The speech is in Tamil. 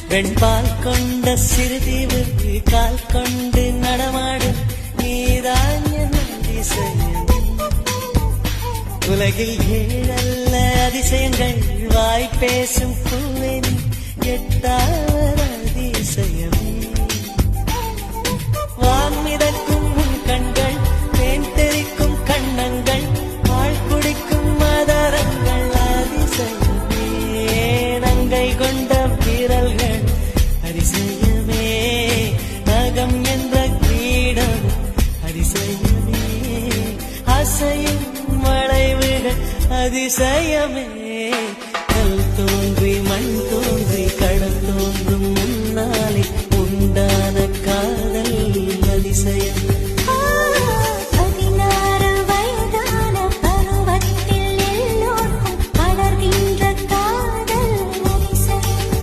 வெண்பால் கொண்ட சிறுதீவு கால் கொண்டு நடமாடும் நீதான் என் அதிசயம். உலகில் ஏழல்ல அதிசயங்கள் வாய் பேசும் பூவின் எட்டாவது அதிசயம். வான் மிதக்கும் உன் கண்கள், தேன் தெறிக்கும் கண்ணங்கள், பால் குடிக்கும் மதரங்கள் அதிசயமே. நங்கை கொண்ட வீரல்கள் அதிசயமே. நகம் என்ற கிரீடம் அதிசயமே. அசையும் வளைவுகள் அதிசயமே. கல் தோன்றி மண் தோன்றி கடல் தோன்றும்